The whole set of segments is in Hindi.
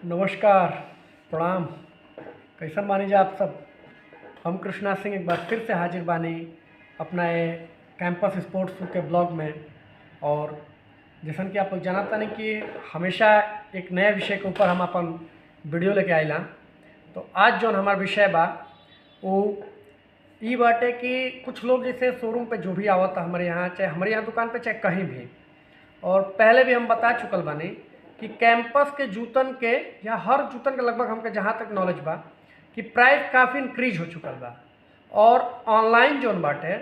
नमस्कार, प्रणाम। कैसन बानी जा आप सब। हम कृष्णा सिंह एक बार फिर से हाजिर बानी अपना ये कैंपस स्पोर्ट्स के ब्लॉग में। और जैसन कि आप लोग जानता नहीं कि हमेशा एक नए विषय के ऊपर हम अपन वीडियो लेके आइला। तो आज जो हमारा विषय बा वो ई बाटे कि कुछ लोग जैसे शोरूम पे जो भी आवता हमारे यहाँ, चाहे हमारे यहाँ दुकान पे, चाहे कहीं भी, और पहले भी हम बता चुकल बानी कि कैंपस के जूतन के या हर जूतन के लगभग हमके जहाँ तक नॉलेज बा कि प्राइस काफ़ी इंक्रीज हो चुकल बा। और ऑनलाइन जौन बाटे,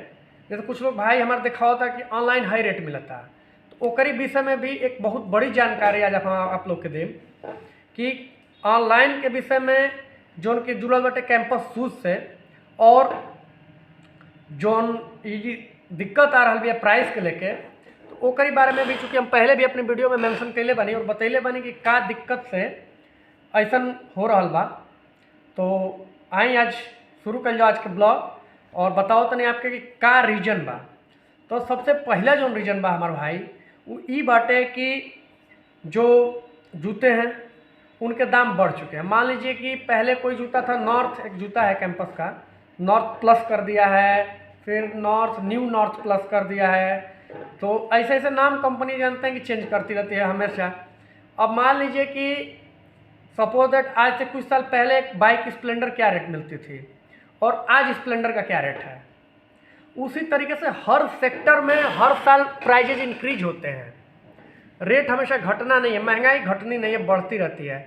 जैसे कुछ लोग भाई हमारे देखा होता कि ऑनलाइन हाई रेट मिलता, तो ओकरी विषय में भी एक बहुत बड़ी जानकारी आज आप लोग के देम कि ऑनलाइन के विषय में जौन के जुड़ल बाटे कैंपस शूज से, और जौन दिक्कत आ रहा है प्राइस के लेके, तो ओकरी बारे में भी चूँकि हम पहले भी अपने वीडियो में मेंशन कैले बानी और बतैले बानी कि का दिक्कत से ऐसन हो रहा बा। तो आई आज शुरू कर जाओ आज के ब्लॉग और बताओ तनी आपके कि का रीजन बा। तो सबसे पहला जो रीजन बा हमार भाई वो ई बाटे कि जो जूते हैं उनके दाम बढ़ चुके हैं। मान लीजिए कि पहले कोई जूता था, नॉर्थ एक जूता है कैंपस का, नॉर्थ प्लस कर दिया है, फिर न्यू नॉर्थ प्लस कर दिया है। तो ऐसे ऐसे नाम कंपनी जानते हैं कि चेंज करती रहती है हमेशा। अब मान लीजिए कि सपोज दैट आज से कुछ साल पहले एक बाइक स्प्लेंडर क्या रेट मिलती थी और आज स्प्लेंडर का क्या रेट है, उसी तरीके से हर सेक्टर में हर साल प्राइजेज इंक्रीज होते हैं। रेट हमेशा घटना नहीं है, महंगाई घटनी नहीं है, बढ़ती रहती है।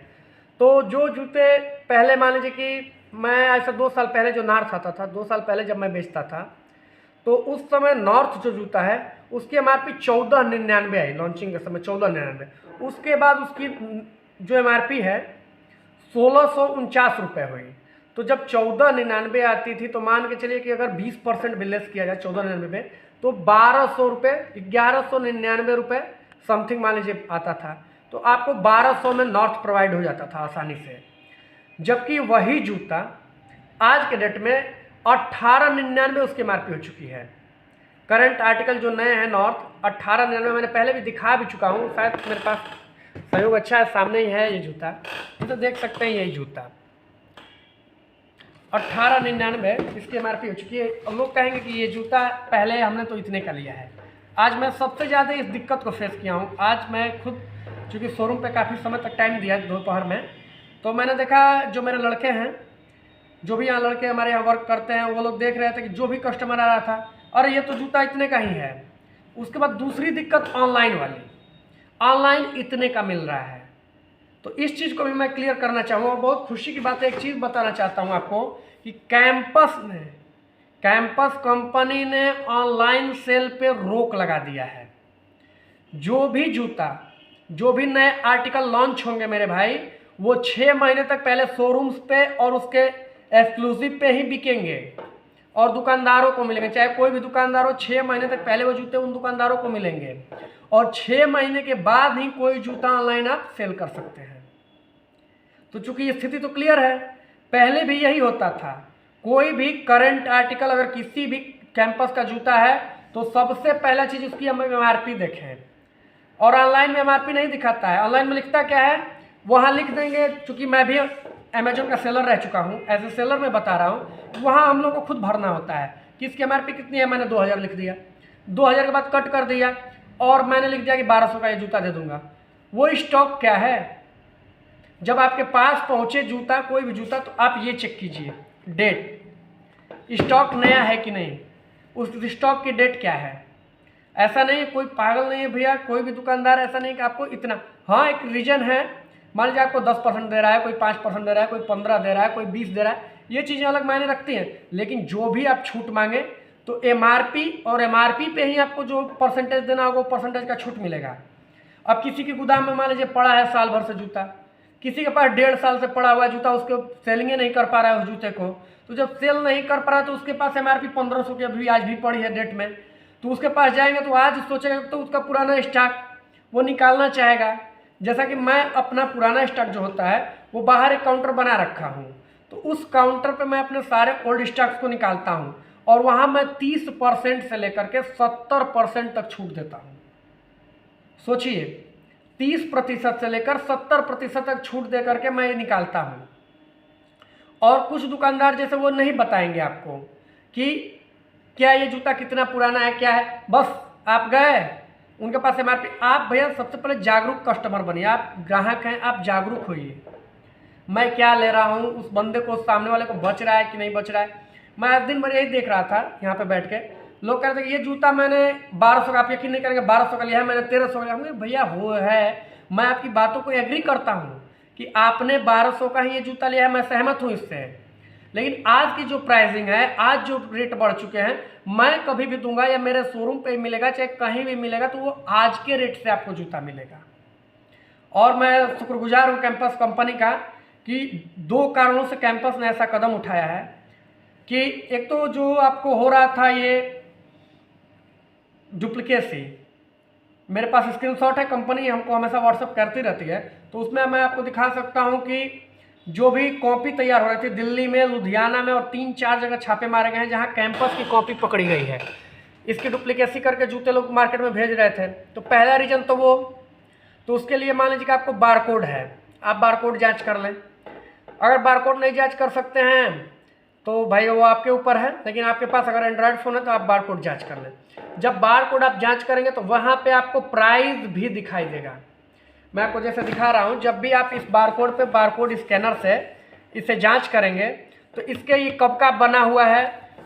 तो जो जूते पहले मान लीजिए कि मैं ऐसा 2 साल पहले जो नॉर्थ आता था, 2 साल पहले जब मैं बेचता था, तो उस समय नॉर्थ जो जूता है उसकी MRP 1499 आई लॉन्चिंग के समय, 1499। उसके बाद उसकी जो MRP है 1649 रुपये हुई। तो जब 1499 आती थी तो मान के चलिए कि अगर 20% भी लेस किया जाए 1499 में, तो 1200 रुपये, 1199 रुपये समथिंग मान लीजिए आता था। तो आपको 1200 में नॉर्थ प्रोवाइड हो जाता था आसानी से। जबकि वही जूता आज के डेट में 1899 उसकी MRP हो चुकी है। करंट आर्टिकल जो नए हैं नॉर्थ 1899, मैंने पहले भी दिखा भी चुका हूँ, शायद मेरे पास सहयोग अच्छा है, सामने ही है ये जूता, तो देख सकते हैं यही जूता 1899 इसकी MRP हो चुकी है। और लोग कहेंगे कि ये जूता पहले हमने तो इतने का लिया है। आज मैं सबसे ज़्यादा इस दिक्कत को फेस किया हूँ। आज मैं खुद चूँकि शोरूम पे काफ़ी समय तक टाइम दिया दोपहर में, तो मैंने देखा जो मेरे लड़के हैं, जो भी यहाँ लड़के हमारे यहाँ वर्क करते हैं, वो लोग देख रहे थे कि जो भी कस्टमर आ रहा था, अरे ये तो जूता इतने का ही है। उसके बाद दूसरी दिक्कत ऑनलाइन वाली, ऑनलाइन इतने का मिल रहा है। तो इस चीज़ को भी मैं क्लियर करना चाहूँगा। बहुत खुशी की बात है, एक चीज़ बताना चाहता हूँ आपको कि कैंपस कंपनी ने ऑनलाइन सेल पे रोक लगा दिया है। जो भी जूता, जो भी नए आर्टिकल लॉन्च होंगे मेरे भाई, वो 6 महीने तक पहले शोरूम्स पे और उसके एक्सक्लूसिव पे ही बिकेंगे और दुकानदारों को मिलेंगे। चाहे कोई भी दुकानदार हो, 6 महीने तक पहले वो जूते उन दुकानदारों को मिलेंगे और 6 महीने के बाद ही कोई जूता ऑनलाइन आप सेल कर सकते हैं। तो चूंकि ये स्थिति तो क्लियर है, पहले भी यही होता था। कोई भी करंट आर्टिकल अगर किसी भी कैंपस का जूता है तो सबसे पहला चीज़ उसकी हम MRP देखें, और ऑनलाइन में MRP नहीं दिखाता है। ऑनलाइन में लिखता क्या है, वहाँ लिख देंगे। चूँकि मैं भी अमेजोन का सेलर रह चुका हूँ, एज ए सेलर मैं बता रहा हूँ, वहाँ हम लोग को खुद भरना होता है कि इसकी MRP कितनी है। मैंने 2000 लिख दिया, 2000 के बाद कट कर दिया और मैंने लिख दिया कि 1200 का ये जूता दे दूंगा। वो स्टॉक क्या है, जब आपके पास पहुँचे जूता, कोई भी जूता, तो आप ये चेक कीजिए डेट, स्टॉक नया है कि नहीं, उस स्टॉक की डेट क्या है। ऐसा नहीं, कोई पागल नहीं है भैया, कोई भी दुकानदार ऐसा नहीं कि आपको इतना, हाँ एक रीजन है, मान लीजिए आपको 10% दे रहा है, कोई 5% दे रहा है, कोई 15 दे रहा है, कोई 20 दे रहा है, ये चीज़ें अलग मायने रखती हैं। लेकिन जो भी आप छूट मांगे तो MRP और MRP पे ही आपको जो परसेंटेज देना होगा वो परसेंटेज का छूट मिलेगा। अब किसी के गोदाम में मान लीजिए पड़ा है साल भर से जूता, किसी के पास 1.5 साल से पड़ा हुआ जूता, उसको सेलिंग नहीं कर पा रहा है उस जूते को, तो जब सेल नहीं कर पा रहा तो उसके पास MRP 1500 की अभी आज भी पड़ी है डेट में, तो उसके पास जाएंगे तो आज सोचेगा तो उसका पुराना स्टॉक वो निकालना चाहेगा। जैसा कि मैं अपना पुराना स्टॉक जो होता है वो बाहर एक काउंटर बना रखा हूँ, तो उस काउंटर पे मैं अपने सारे ओल्ड स्टॉक्स को निकालता हूँ और वहाँ मैं 30% से लेकर के 70% तक छूट देता हूँ। सोचिए 30% से लेकर 70% तक छूट दे करके मैं ये निकालता हूँ। और कुछ दुकानदार जैसे वो नहीं बताएंगे आपको कि क्या ये जूता कितना पुराना है, क्या है, बस आप गए उनके पास MRP। आप भैया सबसे पहले जागरूक कस्टमर बनिए, आप ग्राहक हैं, आप जागरूक होइए। मैं क्या ले रहा हूँ, उस बंदे को, सामने वाले को बच रहा है कि नहीं बच रहा है। मैं आज दिन भर यही देख रहा था यहाँ पे बैठ के, लोग कह रहे थे कि ये जूता मैंने 1200 का, आप यकीन नहीं करेंगे 1200 का लिया है, मैंने 1300 का लिया। हमने भैया वो है, मैं आपकी बातों को एग्री करता हूँ कि आपने 1200 का ही ये जूता लिया है, मैं सहमत हूँ इससे। लेकिन आज की जो प्राइसिंग है, आज जो रेट बढ़ चुके हैं, मैं कभी भी दूंगा या मेरे शोरूम पे मिलेगा, चाहे कहीं भी मिलेगा, तो वो आज के रेट से आपको जूता मिलेगा। और मैं शुक्रगुजार हूँ कैंपस कंपनी का कि 2 कारणों से कैंपस ने ऐसा कदम उठाया है कि एक तो जो आपको हो रहा था ये डुप्लीकेसी, मेरे पास स्क्रीनशॉट है, कंपनी हमको हमेशा व्हाट्सअप करती रहती है, तो उसमें मैं आपको दिखा सकता हूँ कि जो भी कॉपी तैयार हो रही थी दिल्ली में, लुधियाना में और 3-4 जगह छापे मारे गए हैं जहाँ कैंपस की कॉपी पकड़ी गई है। इसकी डुप्लीकेसी करके जूते लोग मार्केट में भेज रहे थे। तो पहला रीजन तो वो, तो उसके लिए मान लीजिए कि आपको बारकोड है, आप बारकोड जांच कर लें। अगर बारकोड नहीं जांच कर सकते हैं तो भाई वो आपके ऊपर है, लेकिन आपके पास अगर एंड्रॉयड फ़ोन है तो आप बारकोड जांच कर लें। जब बारकोड आप जांच करेंगे तो वहाँ पे आपको प्राइस भी दिखाई देगा। मैं आपको जैसे दिखा रहा हूँ, जब भी आप इस बारकोड पे, बारकोड स्कैनर से इसे जांच करेंगे तो इसके ये कब का बना हुआ है,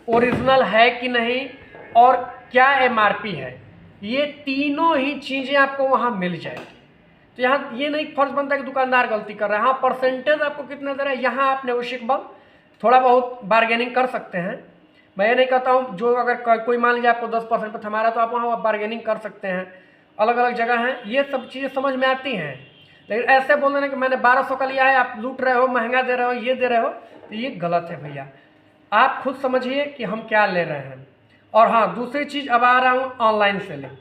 ओरिजिनल है कि नहीं, और क्या MRP है, ये तीनों ही चीज़ें आपको वहाँ मिल जाएगी। तो यहाँ ये नहीं फर्ज बनता है कि दुकानदार गलती कर रहा है। हाँ, परसेंटेज आपको कितना दे रहा है, यहाँ आप नेगोशिएबल थोड़ा बहुत बार्गेनिंग कर सकते हैं। मैं ये नहीं कहता हूँ, जो अगर कोई मान लीजिए आपको 10% पर थमा रहा है तो आप वहाँ बार्गेनिंग कर सकते हैं। अलग अलग जगह हैं, ये सब चीज़ें समझ में आती हैं। लेकिन ऐसे बोल देना कि मैंने 1200 का लिया है, आप लूट रहे हो, महंगा दे रहे हो, ये दे रहे हो, तो ये गलत है भैया। आप खुद समझिए कि हम क्या ले रहे हैं। और हाँ, दूसरी चीज़, अब आ रहा हूँ ऑनलाइन सेलिंग।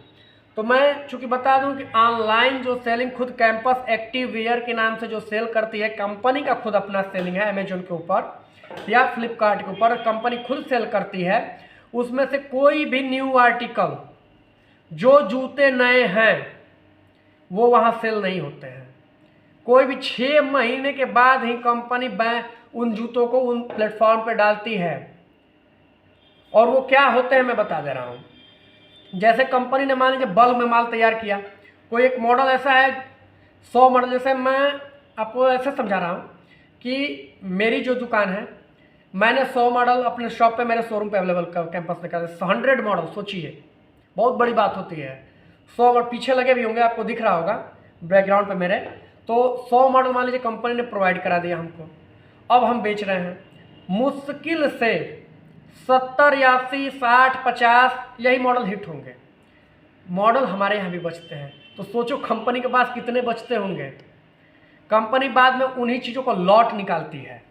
तो मैं चूँकि बता दूं कि ऑनलाइन जो सेलिंग खुद कैंपस एक्टिव वेयर के नाम से जो सेल करती है, कंपनी का खुद अपना सेलिंग है, अमेजोन के ऊपर या फ्लिपकार्ट के ऊपर कंपनी खुद सेल करती है। उसमें से कोई भी न्यू आर्टिकल, जो जूते नए हैं वो वहाँ सेल नहीं होते हैं। कोई भी 6 महीने के बाद ही कंपनी उन जूतों को उन प्लेटफॉर्म पर डालती है। और वो क्या होते हैं मैं बता दे रहा हूँ। जैसे कंपनी ने मान लीजिए बल्क में माल तैयार किया, कोई एक मॉडल ऐसा है, 100 मॉडल, जैसे मैं आपको ऐसे समझा रहा हूँ कि मेरी जो दुकान है, मैंने 100 मॉडल अपने शॉप पे, मेरे शोरूम पे अवेलेबल कैंपस में कर 100 मॉडल, सोचिए बहुत बड़ी बात होती है। 100 मॉडल पीछे लगे भी होंगे, आपको दिख रहा होगा बैकग्राउंड पे मेरे, तो 100 मॉडल मान लीजिए कंपनी ने प्रोवाइड करा दिया हमको, अब हम बेच रहे हैं। मुश्किल से 70, 80, 60, 50 यही मॉडल हिट होंगे। मॉडल हमारे यहाँ भी बचते हैं, तो सोचो कंपनी के पास कितने बचते होंगे। कंपनी बाद में उन्हीं चीज़ों को लॉट निकालती है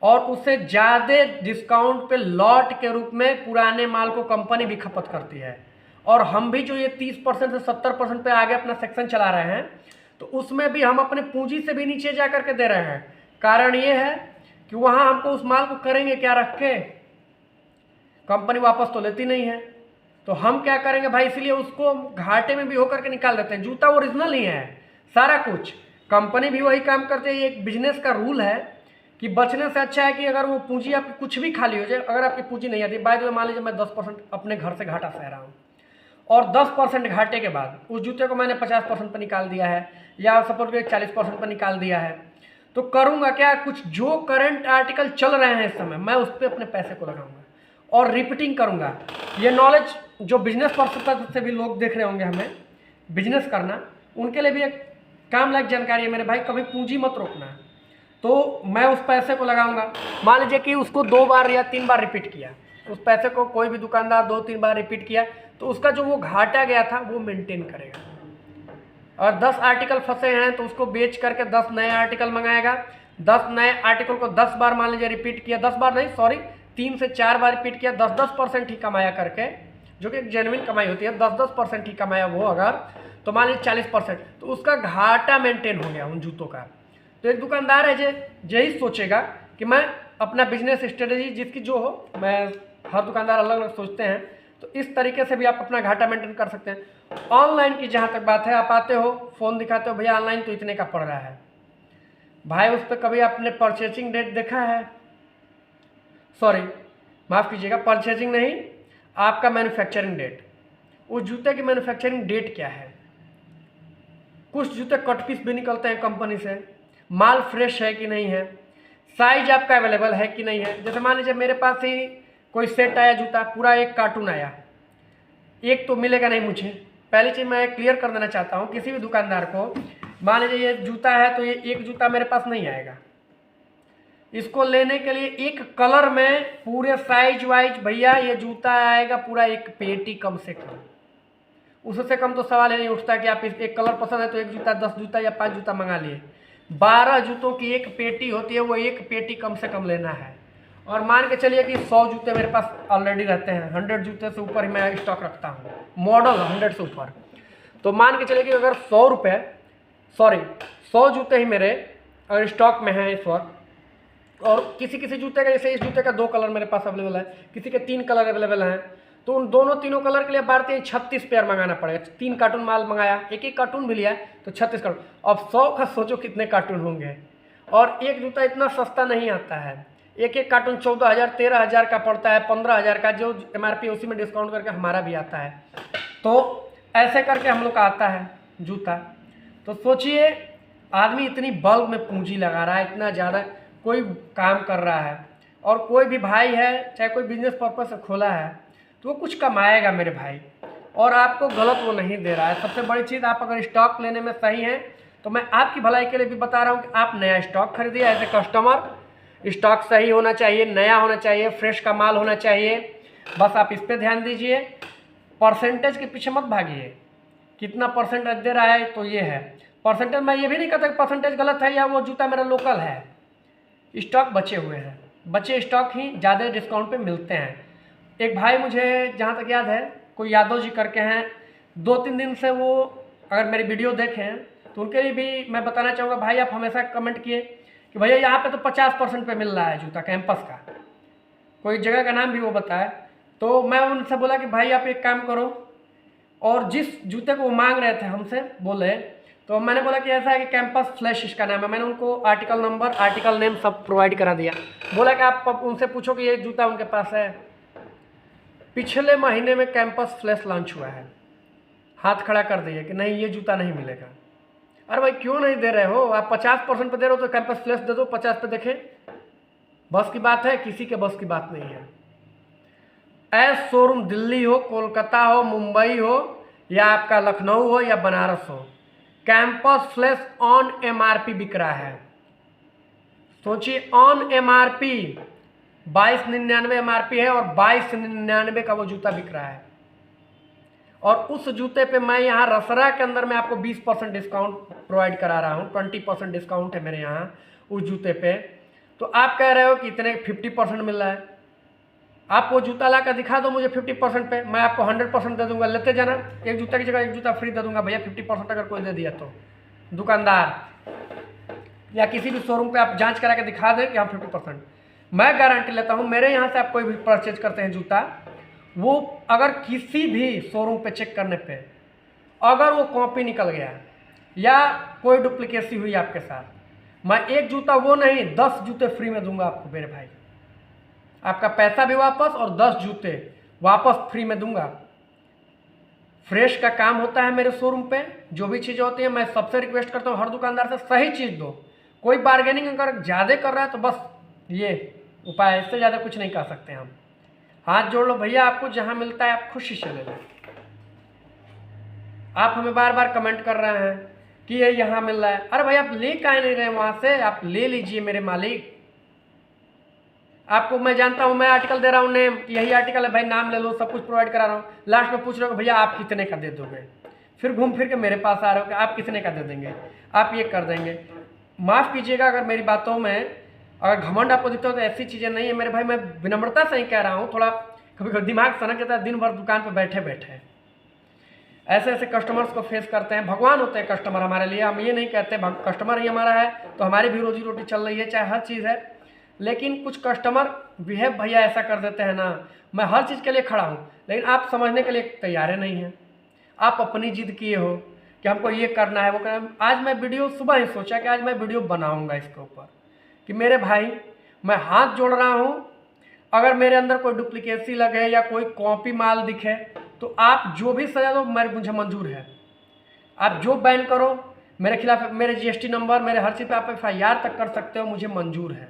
और उससे ज़्यादा डिस्काउंट पे लॉट के रूप में पुराने माल को कंपनी भी खपत करती है। और हम भी जो ये 30% से 70% पे आगे अपना सेक्शन चला रहे हैं, तो उसमें भी हम अपने पूंजी से भी नीचे जा करके दे रहे हैं। कारण ये है कि वहाँ हमको उस माल को करेंगे क्या रख के, कंपनी वापस तो लेती नहीं है, तो हम क्या करेंगे भाई, इसलिए उसको घाटे में भी होकर के निकाल देते हैं। जूता ओरिजिनल ही है सारा कुछ, कंपनी भी वही काम करते हैं। ये एक बिजनेस का रूल है कि बचने से अच्छा है कि अगर वो पूंजी आपकी कुछ भी खाली हो जाए, अगर आपकी पूंजी नहीं आती, बाय द वे मान लीजिए मैं 10% अपने घर से घाटा सह रहा हूँ और 10% घाटे के बाद उस जूते को मैंने 50% पर निकाल दिया है या सपोज करिए 40% पर निकाल दिया है, तो करूँगा क्या, कुछ जो करंट आर्टिकल चल रहे हैं इस समय मैं उस पर अपने पैसे को लगाऊंगा और रिपीटिंग करूँगा। ये नॉलेज जो बिजनेस पर्पस से भी लोग देख रहे होंगे हमें बिजनेस करना, उनके लिए भी एक काम लायक जानकारी है मेरे भाई। कभी पूंजी मत रोकना, तो मैं उस पैसे को लगाऊंगा। मान लीजिए कि उसको 2 बार या 3 बार रिपीट किया, उस पैसे को कोई भी दुकानदार 2-3 बार रिपीट किया, तो उसका जो वो घाटा गया था वो मेंटेन करेगा। और 10 आर्टिकल फंसे हैं तो उसको बेच करके 10 नए आर्टिकल मंगाएगा। 10 नए आर्टिकल को 10 बार मान लीजिए रिपीट किया, 10 बार नहीं सॉरी 3 से 4 बार रिपीट किया, 10-10% ही कमाया करके, जो कि एक जेन्युइन कमाई होती है, 10-10% ही कमाया वो अगर, तो मान लीजिए 40%, तो उसका घाटा मेंटेन हो गया उन जूतों का। तो एक दुकानदार है जो यही सोचेगा कि मैं अपना बिजनेस स्ट्रेटेजी जिसकी जो हो, मैं हर दुकानदार अलग अलग सोचते हैं, तो इस तरीके से भी आप अपना घाटा मेंटेन कर सकते हैं। ऑनलाइन की जहाँ तक बात है, आप आते हो, फ़ोन दिखाते हो, भैया ऑनलाइन तो इतने का पड़ रहा है। भाई उस पर कभी आपने परचेजिंग डेट देखा है? सॉरी, माफ़ कीजिएगा, परचेजिंग नहीं, आपका मैन्युफैक्चरिंग डेट। उस जूते की मैन्युफैक्चरिंग डेट क्या है? कुछ जूते कट पीस भी निकलते हैं कंपनी से, माल फ्रेश है कि नहीं है, साइज आपका अवेलेबल है कि नहीं है। जैसे मान लीजिए मेरे पास ही कोई सेट आया जूता, पूरा एक कार्टून आया, एक तो मिलेगा नहीं मुझे। पहली चीज़ मैं क्लियर कर देना चाहता हूँ किसी भी दुकानदार को, मान लीजिए ये जूता है तो ये एक जूता मेरे पास नहीं आएगा। इसको लेने के लिए एक कलर में पूरे साइज वाइज, भैया ये जूता आएगा पूरा एक पेटी कम से कम। उससे कम तो सवाल ही नहीं उठता कि आप एक कलर पसंद है तो एक जूता, 10 जूता या 5 जूता मंगा लिए। 12 जूतों की एक पेटी होती है, वो एक पेटी कम से कम लेना है। और मान के चलिए कि 100 जूते मेरे पास ऑलरेडी रहते हैं, 100 जूते से ऊपर ही मैं स्टॉक रखता हूँ, मॉडल 100 से ऊपर। तो मान के चलिए कि अगर 100 जूते ही मेरे अगर स्टॉक में हैं इस वक्त, और किसी किसी जूते का, जैसे इस जूते का 2 कलर मेरे पास अवेलेबल है, किसी के 3 कलर अवेलेबल हैं, तो उन तीनों कलर के लिए भारतीय 36 पेयर मंगाना पड़ेगा। 3 कार्टून माल मंगाया, एक कार्टून भी लिया तो 36 कार्टून। अब 100 का सोचो कितने कार्टून होंगे। और एक जूता इतना सस्ता नहीं आता है, एक कार्टून 14,000 13,000 का पड़ता है, 15,000 का, जो MRP उसी में डिस्काउंट करके हमारा भी आता है। तो ऐसे करके हम लोग का आता है जूता। तो सोचिए, आदमी इतनी बल्क में पूंजी लगा रहा है, इतना ज़्यादा कोई काम कर रहा है, और कोई भी भाई है चाहे कोई बिजनेस पर्पज से खोला है तो वो कुछ कमाएगा मेरे भाई, और आपको गलत वो नहीं दे रहा है। सबसे बड़ी चीज़, आप अगर स्टॉक लेने में सही हैं तो मैं आपकी भलाई के लिए भी बता रहा हूँ कि आप नया स्टॉक खरीदिए। एज ए कस्टमर, स्टॉक सही होना चाहिए, नया होना चाहिए, फ्रेश का माल होना चाहिए। बस आप इस पर ध्यान दीजिए, परसेंटेज के पीछे मत भागिए, कितना परसेंटेज दे रहा है तो ये है परसेंटेज। मैं ये भी नहीं कहता कि परसेंटेज गलत है या वो जूता मेरा लोकल है, स्टॉक बचे हुए हैं, बचे स्टॉक ही ज़्यादा डिस्काउंट पे मिलते हैं। एक भाई मुझे जहाँ तक याद है, कोई यादव जी करके हैं, 2-3 दिन से वो अगर मेरी वीडियो देखें तो उनके लिए भी मैं बताना चाहूँगा, भाई आप हमेशा कमेंट किए कि भैया यहाँ पे तो 50% पे मिल रहा है जूता कैंपस का, कोई जगह का नाम भी वो बताए। तो मैं उनसे बोला कि भाई आप एक काम करो, और जिस जूते को वो मांग रहे थे हमसे बोले, तो मैंने बोला कि ऐसा है कि कैंपस फ्लैश इसका नाम है। मैंने उनको आर्टिकल नंबर, आर्टिकल नेम सब प्रोवाइड करा दिया। बोला कि आप उनसे पूछो कि ये जूता उनके पास है। पिछले महीने में कैंपस फ्लैश लॉन्च हुआ है, हाथ खड़ा कर दिए कि नहीं ये जूता नहीं मिलेगा। अरे भाई क्यों नहीं दे रहे हो? आप 50% पे दे रहे हो तो कैंपस फ्लैश दे दो, 50 पे देखें। बस की बात है? किसी के बस की बात नहीं है। ऐसा शोरूम दिल्ली हो, कोलकाता हो, मुंबई हो, या आपका लखनऊ हो या बनारस हो, कैंपस फ्लैश ऑन MRP बिक रहा है। सोचिए, ऑन MRP 2299 MRP है और 2299 का वो जूता बिक रहा है। और उस जूते पे मैं यहाँ रसरा के अंदर में आपको 20% डिस्काउंट प्रोवाइड करा रहा हूँ, 20% डिस्काउंट है मेरे यहाँ उस जूते पे। तो आप कह रहे हो कि इतने 50% मिल रहा है, आप वो जूता ला कर दिखा दो मुझे 50% पे, मैं आपको 100% दे दूंगा, लेते जाना। एक जूता की जगह एक जूता फ्री दे दूंगा भैया, 50% अगर कोई दे दिया तो। दुकानदार या किसी भी शोरूम पे आप जांच करा के दिखा दें कि हम 50%, मैं गारंटी लेता हूँ। मेरे यहाँ से आप कोई भी परचेज करते हैं जूता, वो अगर किसी भी शोरूम पे चेक करने पे अगर वो कॉपी निकल गया या कोई डुप्लीकेसी हुई आपके साथ, मैं एक जूता वो नहीं 10 जूते फ्री में दूंगा आपको मेरे भाई। आपका पैसा भी वापस और 10 जूते वापस फ्री में दूंगा। फ्रेश का काम होता है मेरे शोरूम पे, जो भी चीज़ें होती हैं मैं सबसे रिक्वेस्ट करता हूँ हर दुकानदार से सही चीज़ दो। कोई बार्गेनिंग अगर ज़्यादा कर रहा है तो बस ये उपाय है, इससे ज़्यादा कुछ नहीं कर सकते हम। हाथ जोड़ लो भैया, आपको जहाँ मिलता है आप खुशी से ले लो। आप हमें बार बार कमेंट कर रहे हैं कि ये यहाँ मिल रहा है, अरे भाई आप ले काहे नहीं रहे वहाँ से, आप ले लीजिए मेरे मालिक। आपको मैं जानता हूँ, मैं आर्टिकल दे रहा हूँ नेम, यही आर्टिकल है भाई, नाम ले लो, सब कुछ प्रोवाइड करा रहा हूँ। लास्ट में पूछ रहे हो भैया आप कितने का दे दोगे, फिर घूम फिर के मेरे पास आ रहे हो कि आप कितने का दे देंगे, आप ये कर देंगे। माफ़ कीजिएगा अगर मेरी बातों में अगर घमंड आपको दिखता हो तो ऐसी चीज़ें नहीं है मेरे भाई, मैं विनम्रता से ही कह रहा हूँ। थोड़ा कभी कभी दिमाग सनक जाता है, दिन भर दुकान पर बैठे बैठे ऐसे ऐसे कस्टमर्स को फेस करते हैं। भगवान होते हैं कस्टमर हमारे लिए, हम ये नहीं कहते कस्टमर ही हमारा है तो हमारी भी रोजी रोटी चल रही है, चाहे हर चीज़ है। लेकिन कुछ कस्टमर बिहेव भैया ऐसा कर देते हैं ना, मैं हर चीज़ के लिए खड़ा हूँ लेकिन आप समझने के लिए तैयार नहीं हैं। आप अपनी जिद किए हो कि हमको ये करना है वो करना है। आज मैं वीडियो सुबह ही सोचा कि आज मैं वीडियो बनाऊंगा इसके ऊपर कि मेरे भाई मैं हाथ जोड़ रहा हूँ, अगर मेरे अंदर कोई डुप्लीकेसी लगे या कोई कॉपी माल दिखे तो आप जो भी सजा दो मुझे मंजूर है। आप जो बैन करो मेरे खिलाफ, मेरे GST नंबर, मेरे हर चीज़ पे आप FIR तक कर सकते हो, मुझे मंजूर है।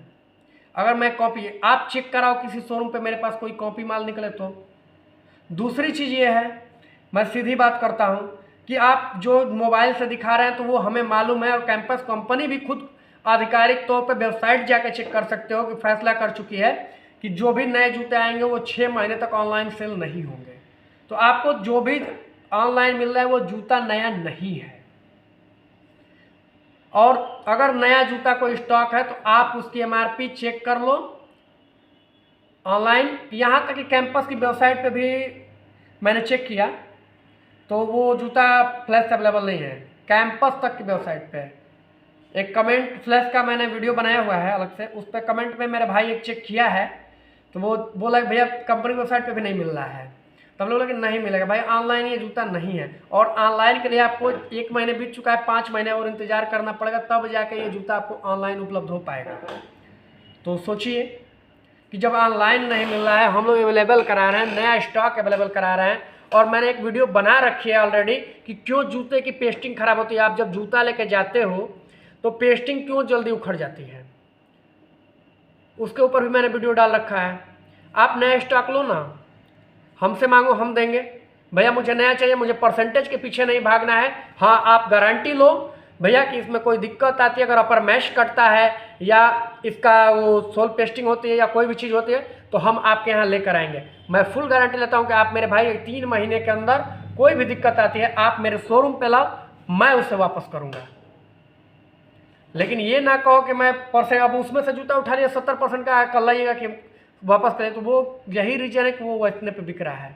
अगर मैं कॉपी आप चेक कराओ किसी शोरूम पे मेरे पास कोई कॉपी माल निकले तो। दूसरी चीज़ ये है, मैं सीधी बात करता हूँ कि आप जो मोबाइल से दिखा रहे हैं तो वो हमें मालूम है, और कैंपस कंपनी भी खुद आधिकारिक तौर पे वेबसाइट जाकर चेक कर सकते हो कि फैसला कर चुकी है कि जो भी नए जूते आएंगे वो 6 महीने तक ऑनलाइन सेल नहीं होंगे। तो आपको जो भी ऑनलाइन मिल रहा है वो जूता नया नहीं है, और अगर नया जूता कोई स्टॉक है तो आप उसकी MRP चेक कर लो ऑनलाइन। यहाँ तक कि कैंपस की वेबसाइट पे भी मैंने चेक किया तो वो जूता फ्लैश अवेलेबल नहीं है। कैंपस तक की वेबसाइट पे एक कमेंट फ्लैश का मैंने वीडियो बनाया हुआ है अलग से, उस पर कमेंट में मेरे भाई एक चेक किया है तो वो बोला भैया कंपनी वेबसाइट पे भी नहीं मिल रहा है। तब लोग बोला कि नहीं मिलेगा भाई, ऑनलाइन ये जूता नहीं है, और ऑनलाइन के लिए आपको 1 महीने बीत चुका है, 5 महीने और इंतजार करना पड़ेगा, तब जाके ये जूता आपको ऑनलाइन उपलब्ध हो पाएगा। तो सोचिए कि जब ऑनलाइन नहीं मिल रहा है, हम लोग अवेलेबल करा रहे हैं, नया स्टॉक अवेलेबल करा रहे हैं, और मैंने एक वीडियो बना रखी है ऑलरेडी कि क्यों जूते की पेस्टिंग खराब होती है। आप जब जूता लेके जाते हो तो पेस्टिंग क्यों जल्दी उखड़ जाती है, उसके ऊपर भी मैंने वीडियो डाल रखा है। आप नया स्टॉक लो ना, हमसे मांगो, हम देंगे। भैया मुझे नया चाहिए, मुझे परसेंटेज के पीछे नहीं भागना है। हाँ, आप गारंटी लो भैया कि इसमें कोई दिक्कत आती है, अगर अपर मैश कटता है या इसका वो सोल पेस्टिंग होती है या कोई भी चीज़ होती है तो हम आपके यहाँ लेकर आएंगे। मैं फुल गारंटी लेता हूँ कि आप मेरे भाई 3 महीने के अंदर कोई भी दिक्कत आती है आप मेरे शोरूम पे लाओ, मैं उसे वापस करूँगा। लेकिन ये ना कहो कि मैं परसेंट अब उसमें से जूता उठा लिया 70% का कर लाइएगा कि वापस करें, तो वो यही रीजन है कि वो इतने पे बिक रहा है।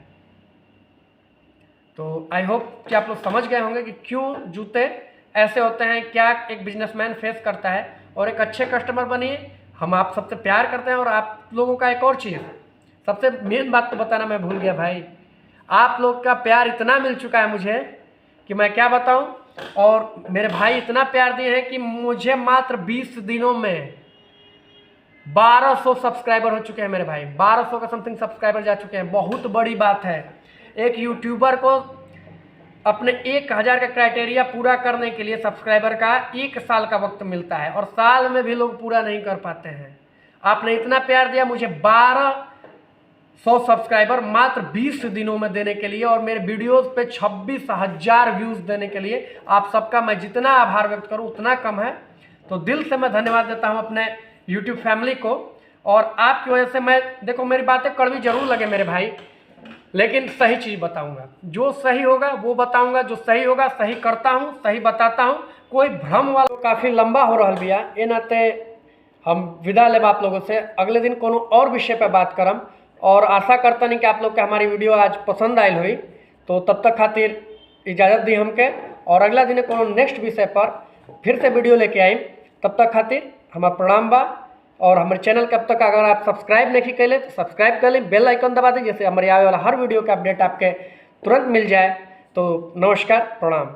तो आई होप कि आप लोग समझ गए होंगे कि क्यों जूते ऐसे होते हैं, क्या एक बिजनेसमैन फेस करता है। और एक अच्छे कस्टमर बनिए, हम आप सबसे प्यार करते हैं। और आप लोगों का एक और चीज़, सबसे मेन बात तो बताना मैं भूल गया भाई, आप लोग का प्यार इतना मिल चुका है मुझे कि मैं क्या बताऊं। और मेरे भाई इतना प्यार दिए हैं कि मुझे मात्र 20 दिनों में 1200 सब्सक्राइबर हो चुके हैं मेरे भाई, 1200 का समथिंग सब्सक्राइबर जा चुके हैं। बहुत बड़ी बात है, एक यूट्यूबर को अपने 1000 का क्राइटेरिया पूरा करने के लिए सब्सक्राइबर का 1 साल का वक्त मिलता है, और साल में भी लोग पूरा नहीं कर पाते हैं। आपने इतना प्यार दिया मुझे 1200 सब्सक्राइबर मात्र 20 दिनों में देने के लिए, और मेरे वीडियोस पे 26,000 व्यूज़ देने के लिए आप सबका मैं जितना आभार व्यक्त करूं उतना कम है। तो दिल से मैं धन्यवाद देता हूं अपने यूट्यूब फैमिली को, और आपकी वजह से मैं, देखो मेरी बातें कड़वी जरूर लगे मेरे भाई, लेकिन सही चीज़ बताऊंगा, जो सही होगा वो बताऊंगा, जो सही होगा सही करता हूं, सही बताता हूं, कोई भ्रम वाला। काफ़ी लंबा हो रहा भैया, ए नाते हम विदा लेब आप लोगों से, अगले दिन कोनो और विषय पर बात करम। और आशा करता नहीं कि आप लोग के हमारी वीडियो आज पसंद आयल हुई, तो तब तक खातिर इजाज़त दी हमके, और अगला दिन कोनो नेक्स्ट विषय पर फिर से वीडियो लेके आई। तब तक खातिर हमारा प्रणाम बा, और हमारे चैनल के अब तक अगर आप सब्सक्राइब नहीं कैले तो सब्सक्राइब कर लें, बेल आइकन दबा दें, जैसे हमारे आने वाला हर वीडियो का अपडेट आपके तुरंत मिल जाए। तो नमस्कार, प्रणाम।